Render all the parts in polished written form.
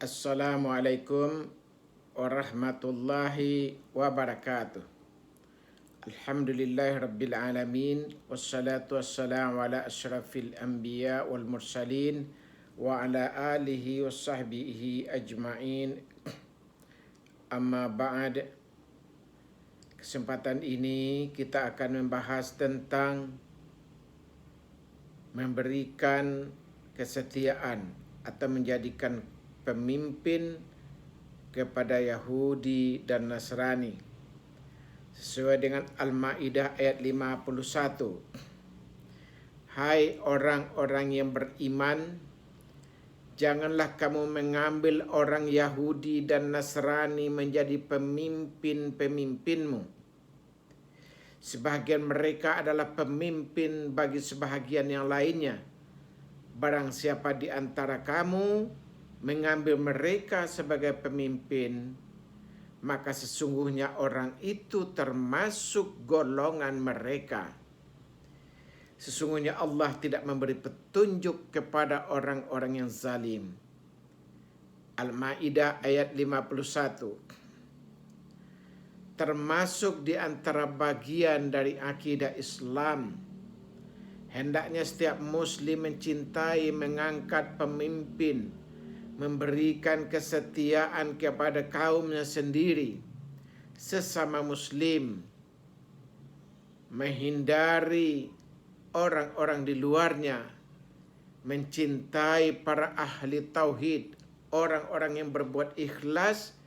Assalamualaikum warahmatullahi wabarakatuh. Alhamdulillahi rabbil alamin. Wassalatu wassalamu ala ashrafil anbiya wal mursalin wa ala alihi wa sahbihi ajma'in. Amma ba'd. Kesempatan ini kita akan membahas tentang memberikan kesetiaan atau menjadikan pemimpin kepada Yahudi dan Nasrani sesuai dengan Al-Maidah ayat 51. Hai orang-orang yang beriman, janganlah kamu mengambil orang Yahudi dan Nasrani menjadi pemimpin-pemimpinmu. Sebahagian mereka adalah pemimpin bagi sebahagian yang lainnya. Barang siapa di antara kamu mengambil mereka sebagai pemimpin, maka sesungguhnya orang itu termasuk golongan mereka. Sesungguhnya Allah tidak memberi petunjuk kepada orang-orang yang zalim. Al-Maidah ayat 51. Termasuk di antara bagian dari akidah Islam, hendaknya setiap muslim mencintai, mengangkat pemimpin, memberikan kesetiaan kepada kaumnya sendiri, sesama muslim, menghindari orang-orang di luarnya, mencintai para ahli tauhid, orang-orang yang berbuat ikhlas,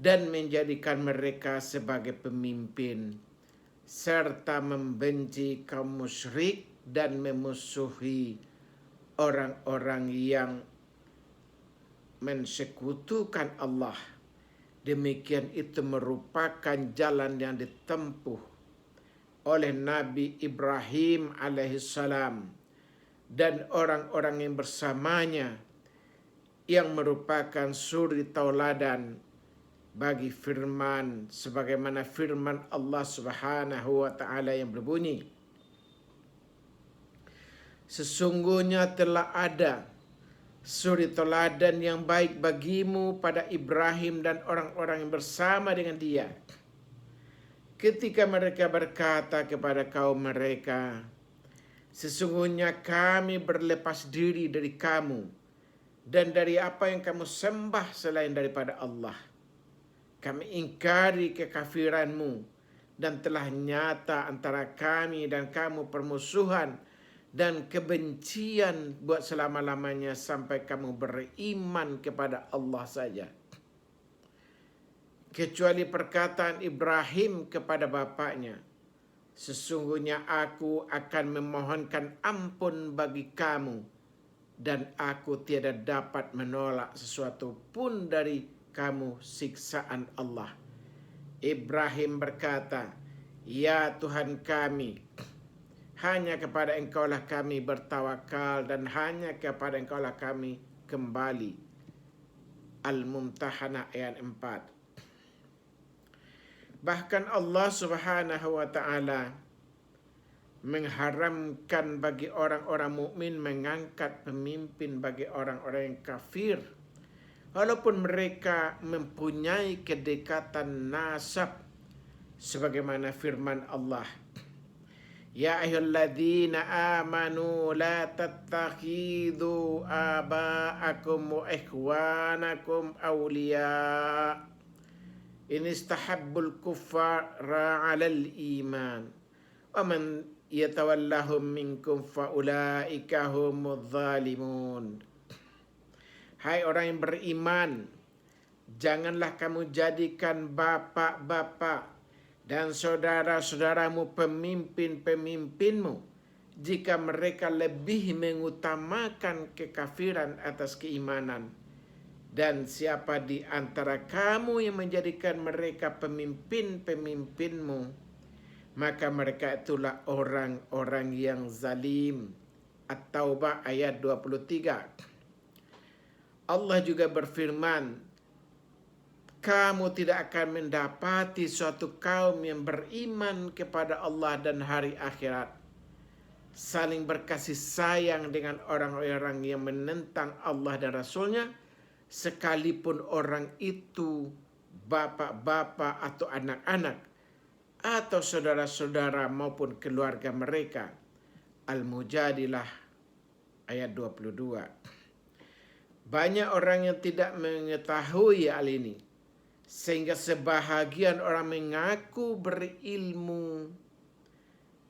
dan menjadikan mereka sebagai pemimpin, serta membenci kaum musyrik dan memusuhi orang-orang yang mensekutukan Allah. Demikian itu merupakan jalan yang ditempuh oleh Nabi Ibrahim alaihissalam dan orang-orang yang bersamanya, yang merupakan suri tauladan bagi firman, sebagaimana firman Allah Subhanahu wa taala yang berbunyi, sesungguhnya telah ada suri teladan yang baik bagimu pada Ibrahim dan orang-orang yang bersama dengan dia, ketika mereka berkata kepada kaum mereka, sesungguhnya kami berlepas diri dari kamu dan dari apa yang kamu sembah selain daripada Allah. Kami ingkari kekafiranmu dan telah nyata antara kami dan kamu permusuhan dan kebencian buat selama-lamanya sampai kamu beriman kepada Allah saja. Kecuali perkataan Ibrahim kepada bapaknya, sesungguhnya aku akan memohonkan ampun bagi kamu dan aku tiada dapat menolak sesuatu pun dari kamu siksaan Allah. Ibrahim berkata, ya Tuhan kami, hanya kepada Engkaulah kami bertawakal dan hanya kepada Engkaulah kami kembali. Al-Mumtahanah ayat 4. Bahkan Allah Subhanahu wa taala mengharamkan bagi orang-orang mukmin mengangkat pemimpin bagi orang-orang yang kafir, walaupun mereka mempunyai kedekatan nasab, sebagaimana firman Allah, ya ayyuhalladzina amanu la tattakhidhu aba'akum wa ikhwanakum awliya in istahabbul kuffara 'alal iman wa man yatawallahum minkum fa ulaika humudz zalimun. Hai orang yang beriman, janganlah kamu jadikan bapak-bapak dan saudara-saudaramu pemimpin-pemimpinmu jika mereka lebih mengutamakan kekafiran atas keimanan. Dan siapa di antara kamu yang menjadikan mereka pemimpin-pemimpinmu, maka mereka itulah orang-orang yang zalim. At-Taubah ayat 23. Allah juga berfirman, kamu tidak akan mendapati suatu kaum yang beriman kepada Allah dan hari akhirat, saling berkasih sayang dengan orang-orang yang menentang Allah dan Rasulnya, sekalipun orang itu bapak-bapak atau anak-anak, atau saudara-saudara maupun keluarga mereka. Al-Mujadilah ayat 22. Banyak orang yang tidak mengetahui hal ini, sehingga sebahagian orang mengaku berilmu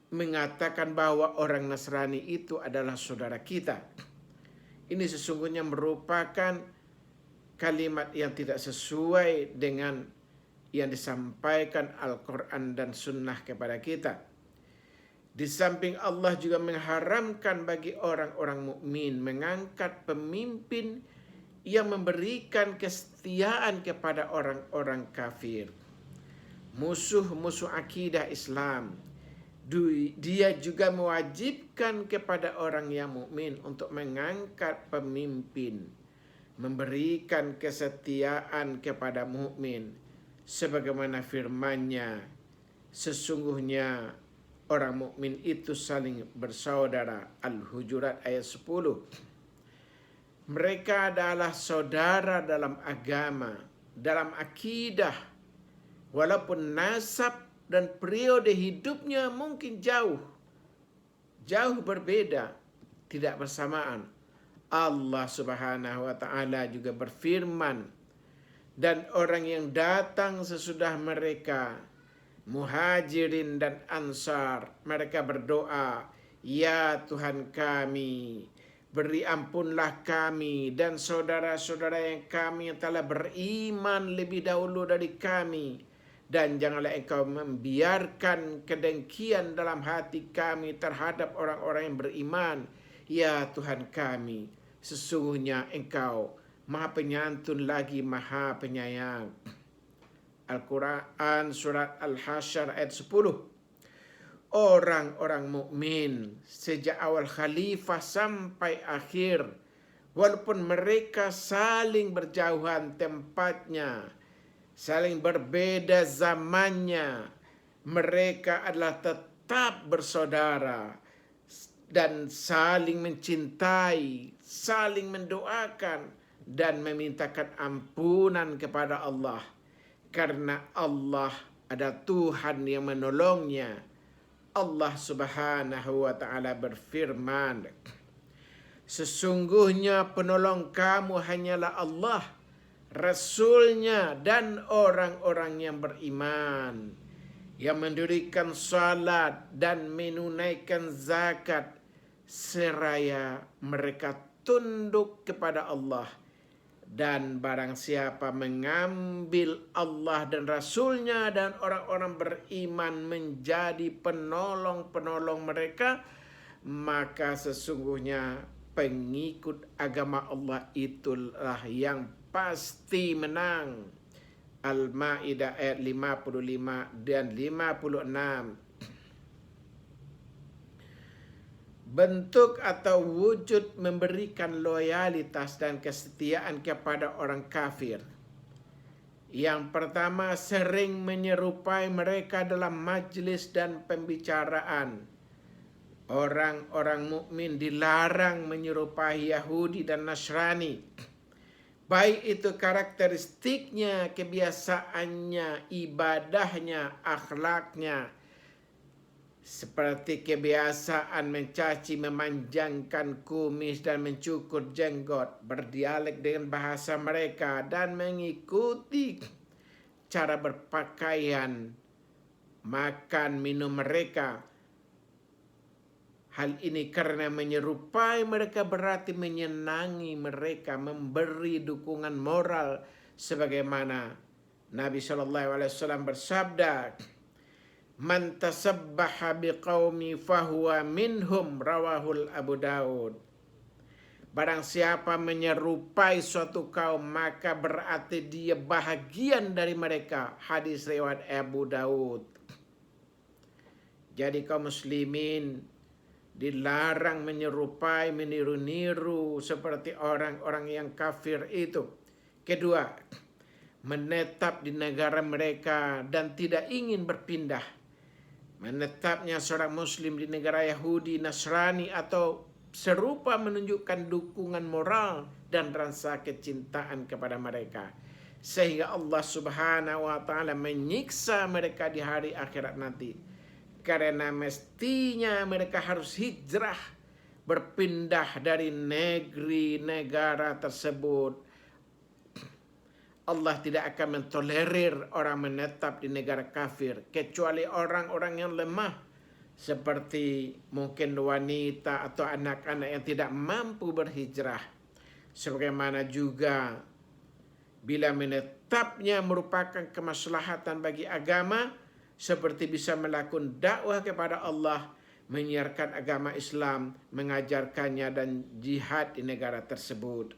mengatakan bahwa orang Nasrani itu adalah saudara kita. Ini sesungguhnya merupakan kalimat yang tidak sesuai dengan yang disampaikan Al-Quran dan Sunnah kepada kita. Di samping Allah juga mengharamkan bagi orang-orang mukmin mengangkat pemimpin yang memberikan kesetiaan kepada orang-orang kafir, musuh-musuh akidah Islam. Dia juga mewajibkan kepada orang yang mukmin untuk mengangkat pemimpin, memberikan kesetiaan kepada mukmin, sebagaimana firman-Nya, sesungguhnya orang mukmin itu saling bersaudara. Al-Hujurat ayat 10. Mereka adalah saudara dalam agama, dalam akidah, walaupun nasab dan periode hidupnya mungkin jauh berbeda, tidak bersamaan. Allah Subhanahu wa taala juga berfirman, dan orang yang datang sesudah mereka, Muhajirin dan Ansar, mereka berdoa, ya Tuhan kami, beri ampunlah kami dan saudara-saudara yang kami yang telah beriman lebih dahulu dari kami, dan janganlah Engkau membiarkan kedengkian dalam hati kami terhadap orang-orang yang beriman. Ya Tuhan kami, sesungguhnya Engkau Maha Penyantun lagi Maha Penyayang. Al-Quran surat Al-Hasyr ayat 10. Orang-orang mukmin sejak awal khalifah sampai akhir, walaupun mereka saling berjauhan tempatnya, saling berbeda zamannya, mereka adalah tetap bersaudara dan saling mencintai, saling mendoakan dan memintakan ampunan kepada Allah, karena Allah ada Tuhan yang menolongnya. Allah Subhanahu wa taala berfirman, sesungguhnya penolong kamu hanyalah Allah, Rasulnya dan orang-orang yang beriman, yang mendirikan salat dan menunaikan zakat, seraya mereka tunduk kepada Allah. Dan barang siapa mengambil Allah dan Rasulnya dan orang-orang beriman menjadi penolong-penolong mereka, maka sesungguhnya pengikut agama Allah itulah yang pasti menang. Al-Maidah ayat 55 dan 56. Bentuk atau wujud memberikan loyalitas dan kesetiaan kepada orang kafir. Yang pertama, sering menyerupai mereka dalam majlis dan pembicaraan. Orang-orang mukmin dilarang menyerupai Yahudi dan Nasrani, baik itu karakteristiknya, kebiasaannya, ibadahnya, akhlaknya, seperti kebiasaan mencaci, memanjangkan kumis dan mencukur jenggot, berdialek dengan bahasa mereka, dan mengikuti cara berpakaian, makan, minum mereka. Hal ini karena menyerupai mereka berarti menyenangi mereka, memberi dukungan moral, sebagaimana Nabi SAW bersabda, man tasabbaha biqaumi fahuwa minhum, rawahul Abu Daud. Barang siapa menyerupai suatu kaum, maka berarti dia bahagian dari mereka. Hadis riwayat Abu Daud. Jadi kaum muslimin dilarang menyerupai, meniru-niru seperti orang-orang yang kafir itu. Kedua, menetap di negara mereka dan tidak ingin berpindah. Menetapnya seorang muslim di negara Yahudi, Nasrani atau serupa menunjukkan dukungan moral dan rasa kecintaan kepada mereka. Sehingga Allah Subhanahu wa taala menyiksa mereka di hari akhirat nanti. Karena mestinya mereka harus hijrah, berpindah dari negara tersebut. Allah tidak akan mentolerir orang menetap di negara kafir kecuali orang-orang yang lemah, seperti mungkin wanita atau anak-anak yang tidak mampu berhijrah. Sebagaimana juga bila menetapnya merupakan kemaslahatan bagi agama, seperti bisa melakukan dakwah kepada Allah, menyiarkan agama Islam, mengajarkannya dan jihad di negara tersebut.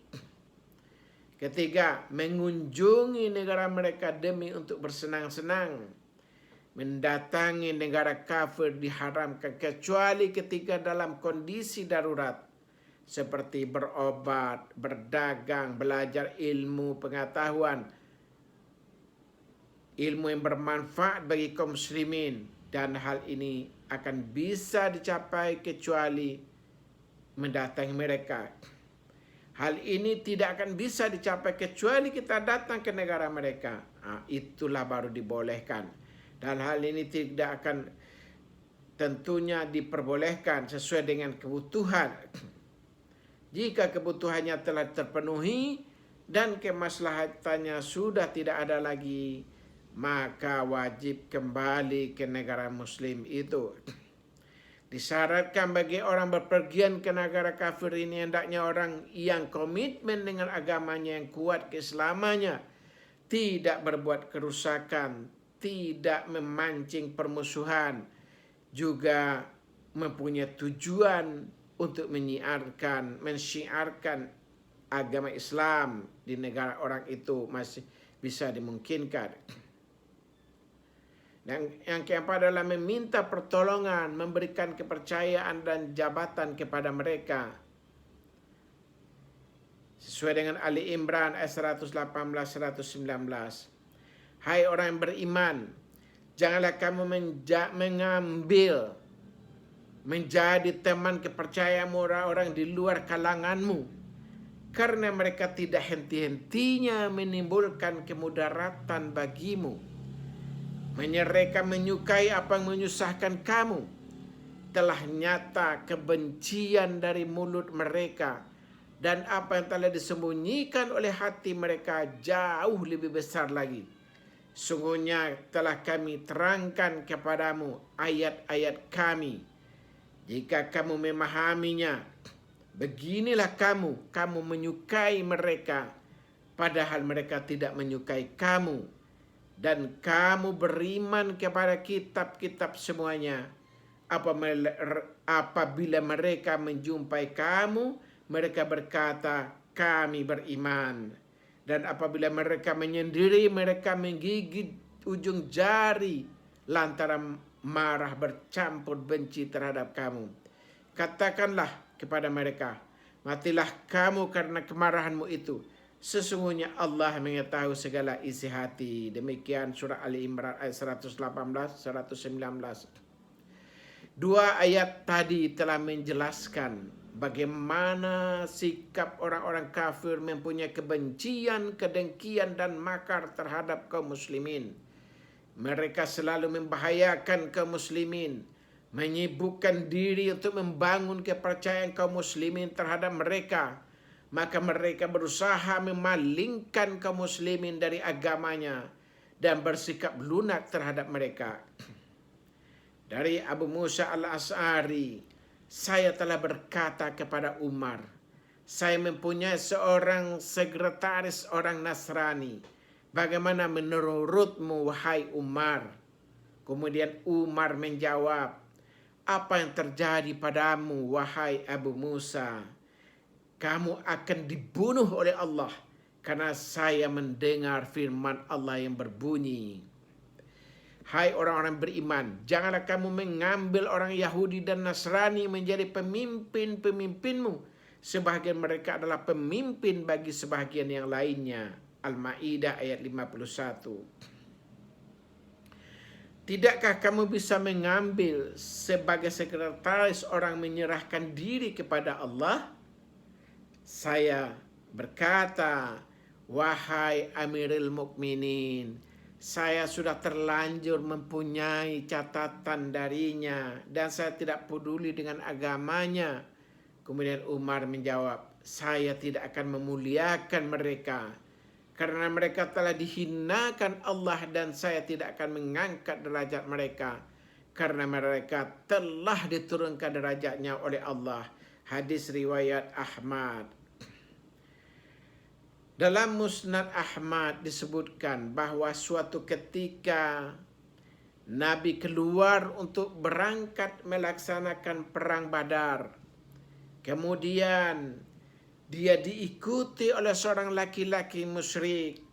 Ketiga, mengunjungi negara mereka demi untuk bersenang-senang. Mendatangi negara kafir diharamkan kecuali ketika dalam kondisi darurat, seperti berobat, berdagang, belajar ilmu pengetahuan, ilmu yang bermanfaat bagi kaum muslimin, dan hal ini akan bisa dicapai kecuali mendatangi mereka. Hal ini tidak akan bisa dicapai kecuali kita datang ke negara mereka. Itulah baru dibolehkan. Dan hal ini tidak akan tentunya diperbolehkan sesuai dengan kebutuhan. Jika kebutuhannya telah terpenuhi dan kemaslahatannya sudah tidak ada lagi, maka wajib kembali ke negara muslim itu. Disyaratkan bagi orang berpergian ke negara kafir ini hendaknya orang yang komitmen dengan agamanya yang kuat keislamannya, tidak berbuat kerusakan, tidak memancing permusuhan, juga mempunyai tujuan untuk mensyiarkan agama Islam di negara orang itu masih bisa dimungkinkan. Dan yang keempat adalah meminta pertolongan, memberikan kepercayaan dan jabatan kepada mereka. Sesuai dengan Ali Imran ayat 118-119. Hai orang yang beriman, janganlah kamu mengambil, menjadi teman kepercayaanmu orang-orang di luar kalanganmu, karena mereka tidak henti-hentinya menimbulkan kemudaratan bagimu. Mereka menyukai apa yang menyusahkan kamu. Telah nyata kebencian dari mulut mereka, dan apa yang telah disembunyikan oleh hati mereka jauh lebih besar lagi. Sungguhnya telah kami terangkan kepadamu ayat-ayat kami. Jika kamu memahaminya, beginilah kamu menyukai mereka, padahal mereka tidak menyukai kamu. Dan kamu beriman kepada kitab-kitab semuanya. Apabila mereka menjumpai kamu, mereka berkata, kami beriman. Dan apabila mereka menyendiri, mereka menggigit ujung jari lantaran marah bercampur benci terhadap kamu. Katakanlah kepada mereka, matilah kamu karena kemarahanmu itu. Sesungguhnya Allah mengetahui segala isi hati. Demikian surah Ali Imran ayat 118-119. Dua ayat tadi telah menjelaskan bagaimana sikap orang-orang kafir mempunyai kebencian, kedengkian, dan makar terhadap kaum muslimin. Mereka selalu membahayakan kaum muslimin, menyibukkan diri untuk membangun kepercayaan kaum muslimin terhadap mereka. Maka mereka berusaha memalingkan kaum muslimin dari agamanya dan bersikap lunak terhadap mereka. Dari Abu Musa al-Asy'ari, saya telah berkata kepada Umar, saya mempunyai seorang sekretaris orang Nasrani. Bagaimana menurutmu wahai Umar? Kemudian Umar menjawab, apa yang terjadi padamu wahai Abu Musa? Kamu akan dibunuh oleh Allah karena saya mendengar firman Allah yang berbunyi, hai orang-orang beriman, janganlah kamu mengambil orang Yahudi dan Nasrani menjadi pemimpin-pemimpinmu, sebahagian mereka adalah pemimpin bagi sebahagian yang lainnya. Al-Maidah ayat 51. Tidakkah kamu bisa mengambil sebagai sekretaris orang menyerahkan diri kepada Allah? Saya berkata, wahai Amirul Mukminin, saya sudah terlanjur mempunyai catatan darinya dan saya tidak peduli dengan agamanya. Kemudian Umar menjawab, saya tidak akan memuliakan mereka karena mereka telah dihinakan Allah dan saya tidak akan mengangkat derajat mereka karena mereka telah diturunkan derajatnya oleh Allah. Hadis riwayat Ahmad. Dalam Musnad Ahmad disebutkan bahwa suatu ketika Nabi keluar untuk berangkat melaksanakan perang Badar. Kemudian dia diikuti oleh seorang laki-laki musyrik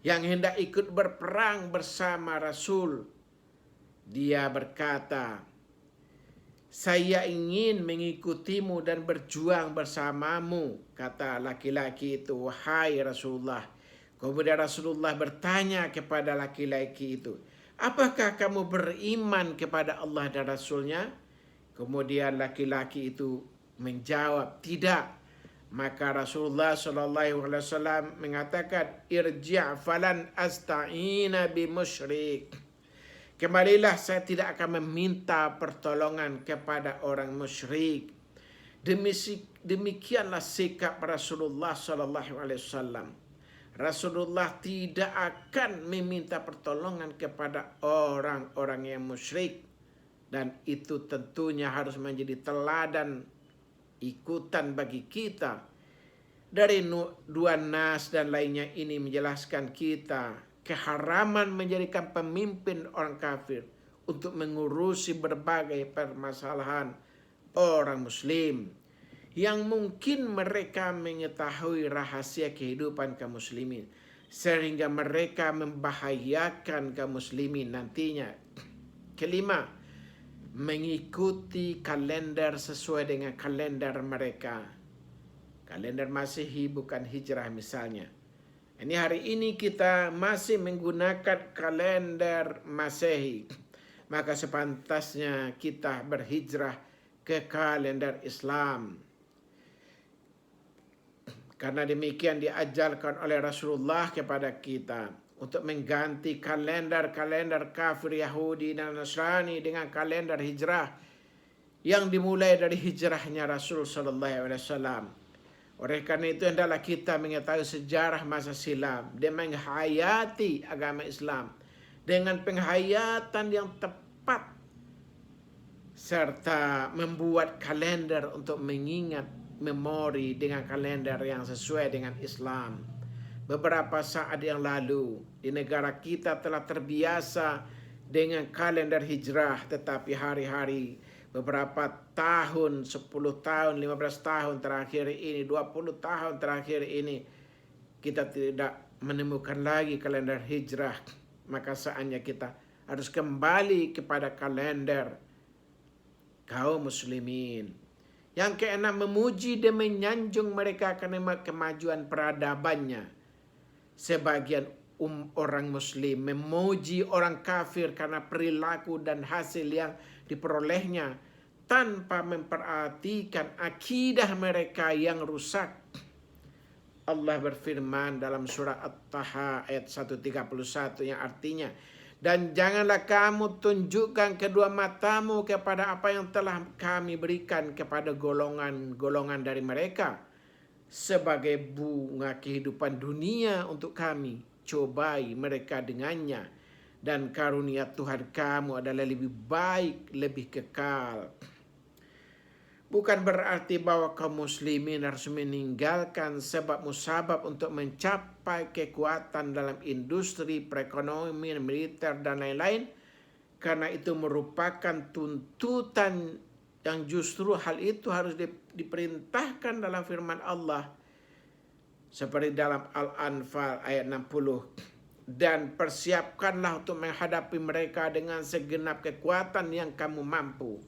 yang hendak ikut berperang bersama Rasul. Dia berkata, saya ingin mengikutimu dan berjuang bersamamu, kata laki-laki itu, wahai Rasulullah. Kemudian Rasulullah bertanya kepada laki-laki itu, apakah kamu beriman kepada Allah dan Rasulnya? Kemudian laki-laki itu menjawab, tidak. Maka Rasulullah SAW mengatakan, irji' falan asta'ina bi musyrik. Kembalilah, saya tidak akan meminta pertolongan kepada orang musyrik. Demikianlah sikap Rasulullah SAW. Rasulullah tidak akan meminta pertolongan kepada orang-orang yang musyrik. Dan itu tentunya harus menjadi teladan ikutan bagi kita. Dari dua nas dan lainnya ini menjelaskan kita keharaman menjadikan pemimpin orang kafir untuk mengurusi berbagai permasalahan orang muslim yang mungkin mereka mengetahui rahasia kehidupan kaum muslimin sehingga mereka membahayakan kaum muslimin nantinya. Kelima, mengikuti kalender sesuai dengan kalender mereka. Kalender Masehi bukan hijrah misalnya. Ini hari ini kita masih menggunakan kalender Masehi. Maka sepantasnya kita berhijrah ke kalender Islam. Karena demikian diajarkan oleh Rasulullah kepada kita untuk mengganti kalender-kalender kafir Yahudi dan Nasrani dengan kalender hijrah yang dimulai dari hijrahnya Rasul sallallahu alaihi wasallam. Oleh karena itu hendaklah kita mengetahui sejarah masa silam dan menghayati agama Islam dengan penghayatan yang tepat serta membuat kalender untuk mengingat memori dengan kalender yang sesuai dengan Islam. Beberapa saat yang lalu di negara kita telah terbiasa dengan kalender hijrah, tetapi hari-hari beberapa tahun, 10 tahun, 15 tahun terakhir ini, 20 tahun terakhir ini, kita tidak menemukan lagi kalender hijrah. Maka saatnya kita harus kembali kepada kalender kaum muslimin. Yang keenam, memuji dan menyanjung mereka karena kemajuan peradabannya. Sebagian orang muslim memuji orang kafir karena perilaku dan hasil yang diperolehnya tanpa memperhatikan akidah mereka yang rusak. Allah berfirman dalam surah At-Taha ayat 131 yang artinya, dan janganlah kamu tunjukkan kedua matamu kepada apa yang telah kami berikan kepada golongan-golongan dari mereka sebagai bunga kehidupan dunia untuk kami. Cobai mereka dengannya, dan karunia Tuhan kamu adalah lebih baik, lebih kekal. Bukan berarti bahwa kaum muslimin harus meninggalkan sebab musabab untuk mencapai kekuatan dalam industri, perekonomian, militer, dan lain-lain. Karena itu merupakan tuntutan yang justru hal itu harus diperintahkan dalam firman Allah. Seperti dalam Al-Anfal ayat 60. Dan persiapkanlah untuk menghadapi mereka dengan segenap kekuatan yang kamu mampu.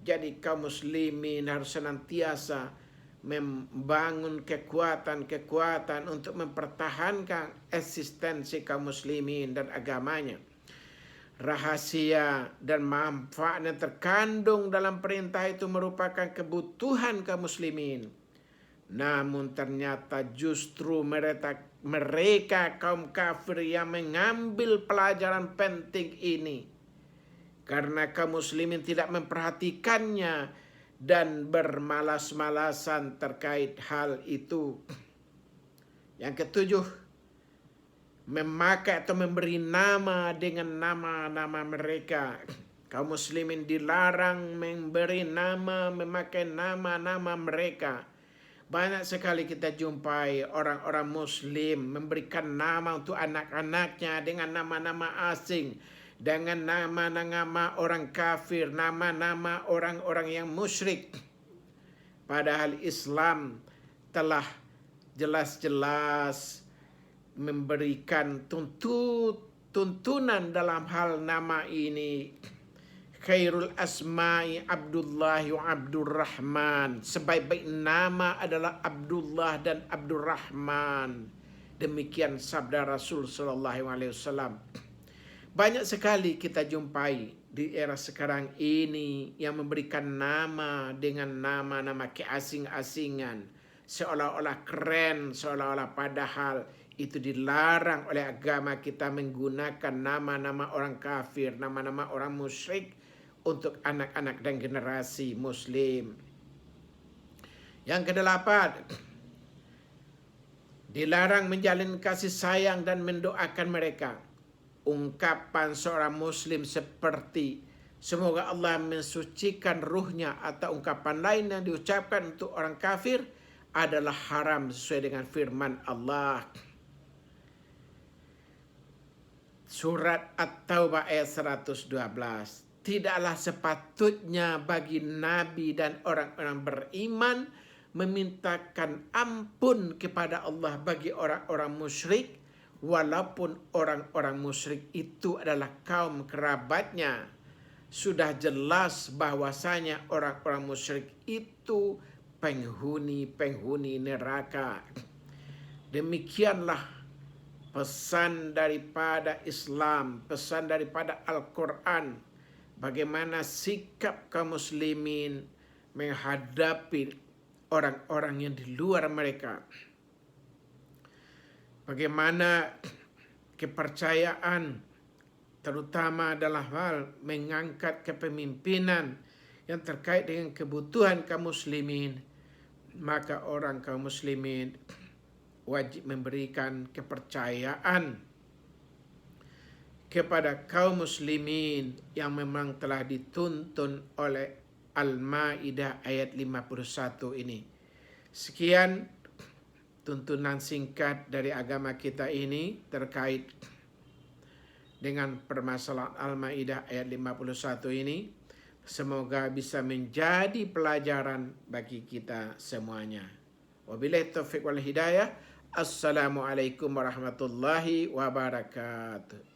Jadi kaum muslimin harus senantiasa membangun kekuatan-kekuatan untuk mempertahankan eksistensi kaum muslimin dan agamanya. rahasia dan manfaat yang terkandung dalam perintah itu merupakan kebutuhan kaum muslimin. Namun ternyata justru mereka kaum kafir yang mengambil pelajaran penting ini. Karena kaum muslimin tidak memperhatikannya dan bermalas-malasan terkait hal itu. Yang ketujuh, memakai atau memberi nama dengan nama-nama mereka. Kaum muslimin dilarang memberi nama, memakai nama-nama mereka. Banyak sekali kita jumpai orang-orang muslim memberikan nama untuk anak-anaknya dengan nama-nama asing, dengan nama-nama orang kafir, nama-nama orang-orang yang musyrik. Padahal Islam telah jelas-jelas memberikan tuntunan dalam hal nama ini. Khairul asma'i Abdullah wa Abdurrahman. Sebaik-baik nama adalah Abdullah dan Abdurrahman. Demikian sabda Rasul sallallahu alaihi wasallam. Banyak sekali kita jumpai di era sekarang ini yang memberikan nama dengan nama-nama keasing-asingan, seolah-olah keren, seolah-olah padahal itu dilarang oleh agama kita menggunakan nama-nama orang kafir, nama-nama orang musyrik untuk anak-anak dan generasi muslim. Yang kedelapan, dilarang menjalin kasih sayang dan mendoakan mereka. Ungkapan seorang muslim seperti semoga Allah mensucikan ruhnya atau ungkapan lain yang diucapkan untuk orang kafir adalah haram sesuai dengan firman Allah. Surat At-Taubah ayat 112. Tidaklah sepatutnya bagi Nabi dan orang-orang beriman memintakan ampun kepada Allah bagi orang-orang musyrik, walaupun orang-orang musyrik itu adalah kaum kerabatnya. Sudah jelas bahwasanya orang-orang musyrik itu penghuni neraka. Demikianlah pesan daripada Islam, pesan daripada Al-Quran. Bagaimana sikap kaum muslimin menghadapi orang-orang yang di luar mereka. Bagaimana kepercayaan terutama dalam hal mengangkat kepemimpinan yang terkait dengan kebutuhan kaum muslimin. Maka orang kaum muslimin wajib memberikan kepercayaan kepada kaum muslimin yang memang telah dituntun oleh Al-Maidah ayat 51 ini. Sekian tuntunan singkat dari agama kita ini terkait dengan permasalahan Al-Maidah ayat 51 ini. Semoga bisa menjadi pelajaran bagi kita semuanya. Wabillahi taufiq wal hidayah. Assalamualaikum warahmatullahi wabarakatuh.